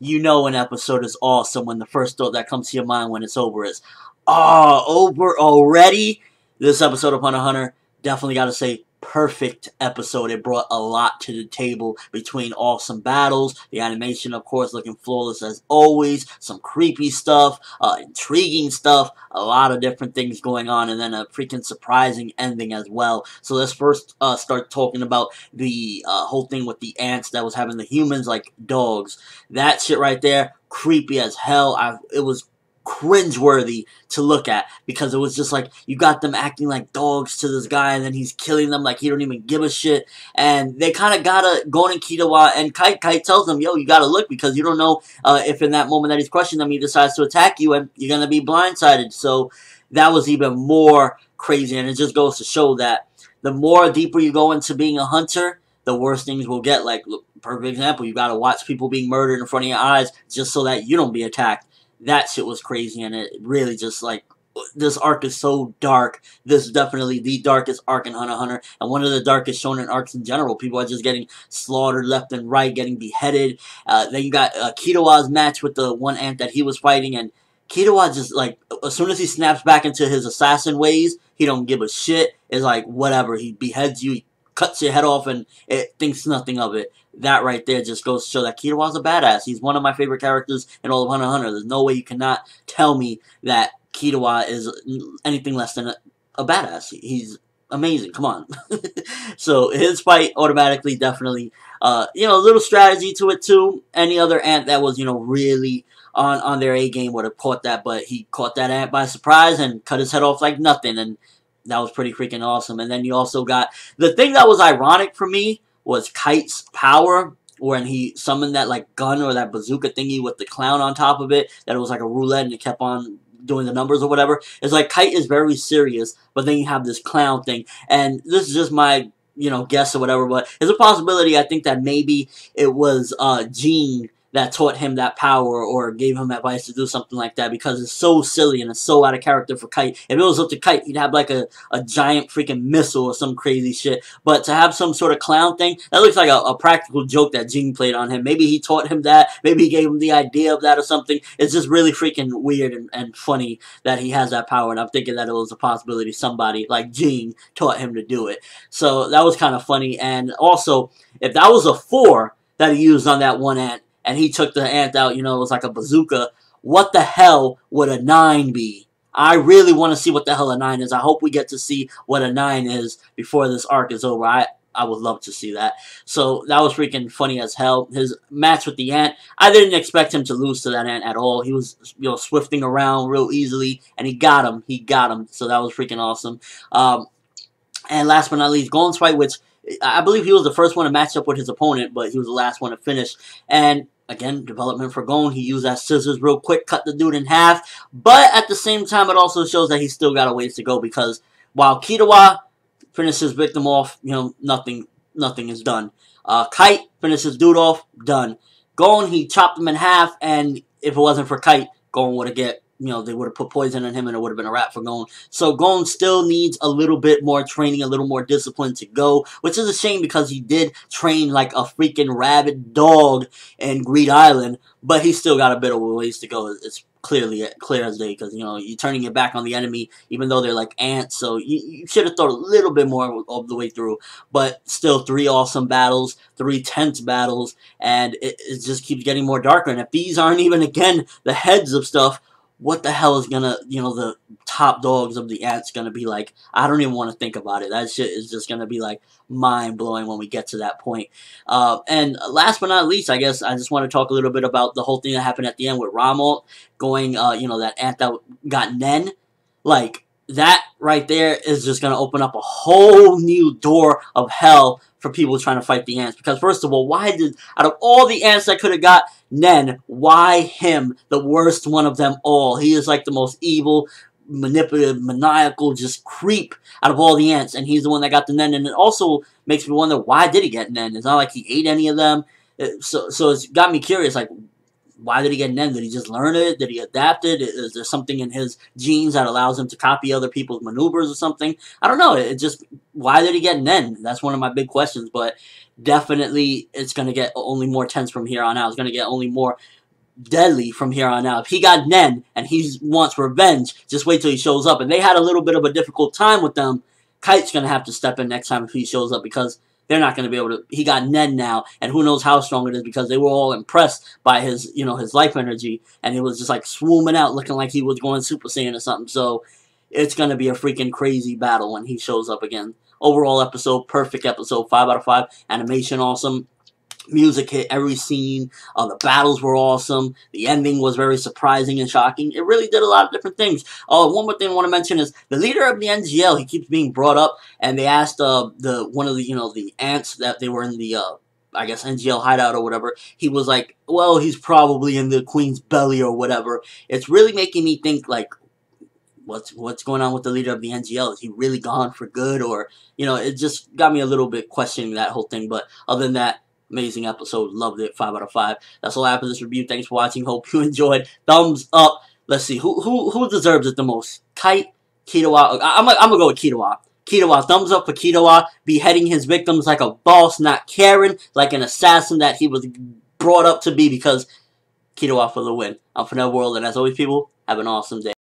you know an episode is awesome when the first thought that comes to your mind when it's over is, oh, over already? This episode of Hunter x Hunter, definitely gotta say, perfect episode. It brought a lot to the table between awesome battles, the animation, of course, looking flawless as always, some creepy stuff, intriguing stuff, a lot of different things going on, and then a freaking surprising ending as well. So let's first start talking about the whole thing with the ants that was having the humans like dogs. That shit right there, creepy as hell. It was cringeworthy to look at, because it was just like, you got them acting like dogs to this guy, and then he's killing them like he don't even give a shit, and they kind of gotta go in Killua, and Kite tells them, yo, you gotta look, because you don't know if in that moment that he's crushing them, he decides to attack you, and you're gonna be blindsided. So that was even more crazy, and it just goes to show that the more deeper you go into being a hunter, the worse things will get. Like, look, perfect example, you gotta watch people being murdered in front of your eyes just so that you don't be attacked. That shit was crazy, and it really just, like, this arc is so dark. This is definitely the darkest arc in Hunter x Hunter, and one of the darkest shonen arcs in general. People are just getting slaughtered left and right, getting beheaded. Then you got Killua's match with the one ant that he was fighting, and Killua just, like, as soon as he snaps back into his assassin ways, he don't give a shit. It's like, whatever, he beheads you, he cuts your head off, and it thinks nothing of it. That right there just goes to show that Killua's a badass. He's one of my favorite characters in all of Hunter x Hunter. There's no way you cannot tell me that Killua is anything less than a badass. He's amazing. Come on. So his fight automatically, definitely, a little strategy to it too. Any other ant that was, really on their A game would have caught that, but he caught that ant by surprise and cut his head off like nothing, and that was pretty freaking awesome. And then you also got the thing that was ironic for me was Kite's power, when he summoned that, like, gun or that bazooka thingy with the clown on top of it, that it was like a roulette and it kept on doing the numbers or whatever. It's like, Kite is very serious, but then you have this clown thing, and this is just my, guess or whatever, but there's a possibility, I think, that maybe it was, Jean that taught him that power or gave him advice to do something like that, because it's so silly and it's so out of character for Kite. If it was up to Kite, he'd have like a giant freaking missile or some crazy shit. But to have some sort of clown thing, that looks like a practical joke that Jing played on him. Maybe he taught him that. Maybe he gave him the idea of that or something. It's just really freaking weird and funny that he has that power. And I'm thinking that it was a possibility somebody like Jing taught him to do it. So that was kind of funny. And also, if that was a 4 that he used on that one ant, and he took the ant out, it was like a bazooka, what the hell would a 9 be? I really want to see what the hell a 9 is. I hope we get to see what a 9 is before this arc is over. I would love to see that. So that was freaking funny as hell. His match with the ant, I didn't expect him to lose to that ant at all. He was, swifting around real easily, and he got him. He got him. So that was freaking awesome. And last but not least, Gon's fight, which I believe he was the first one to match up with his opponent, but he was the last one to finish. And again, development for Gon. He used that scissors real quick, cut the dude in half. But at the same time, it also shows that he's still got a ways to go, because while Killua finished his victim off, nothing is done. Kite finished his dude off, done. Gon, he chopped him in half, and if it wasn't for Kite, Gon would have get, they would have put poison in him, and it would have been a wrap for Gon. So Gon still needs a little bit more training, a little more discipline to go, which is a shame, because he did train like a freaking rabid dog in Greed Island, but he's still got a bit of a ways to go. It's clear as day, because, you're turning your back on the enemy, even though they're like ants, so you should have thought a little bit more of the way through. But still, 3 awesome battles, 3 tense battles, and it just keeps getting more darker. And if these aren't even, again, the heads of stuff, what the hell is gonna, the top dogs of the ants gonna be like? I don't even want to think about it. That shit is just gonna be like mind-blowing when we get to that point. And last but not least, I guess I just want to talk a little bit about the whole thing that happened at the end with Ramolt going, that ant that got Nen. Like, that right there is just gonna open up a whole new door of hell for people trying to fight the ants. Because first of all, why did, out of all the ants that could have got Nen, why him, the worst one of them all? He is like the most evil, manipulative, maniacal, just creep out of all the ants, and he's the one that got the Nen. And it also makes me wonder, why did he get Nen? It's not like he ate any of them. So it's got me curious, like, why did he get Nen? Did he just learn it? Did he adapt it? Is there something in his genes that allows him to copy other people's maneuvers or something? I don't know. It just, why did he get Nen? That's one of my big questions, but definitely it's going to get only more tense from here on out. It's going to get only more deadly from here on out. If he got Nen and he wants revenge, just wait till he shows up. And they had a little bit of a difficult time with them. Kite's going to have to step in next time if he shows up, because they're not going to be able to. He got Nen now, and who knows how strong it is, because they were all impressed by his, his life energy, and he was just like swooming out, looking like he was going Super Saiyan or something. So it's going to be a freaking crazy battle when he shows up again. Overall episode, perfect episode, 5 out of 5. Animation awesome. Music hit every scene. The battles were awesome. The ending was very surprising and shocking. It really did a lot of different things. One more thing I want to mention is the leader of the NGL. He keeps being brought up, and they asked one of the the ants that they were in the I guess NGL hideout or whatever. He was like, well, he's probably in the Queen's belly or whatever. It's really making me think, like, what's going on with the leader of the NGL? Is he really gone for good? Or it just got me a little bit questioning that whole thing. But other than that, amazing episode. Loved it. 5 out of 5. That's all I have for this review. Thanks for watching. Hope you enjoyed. Thumbs up. Let's see. Who deserves it the most? Kite? Killua? I'm gonna go with Killua. Killua. Thumbs up for Killua. Beheading his victims like a boss, not caring, like an assassin that he was brought up to be, because Killua for the win. I'm ForneverWorld, and as always, people, have an awesome day.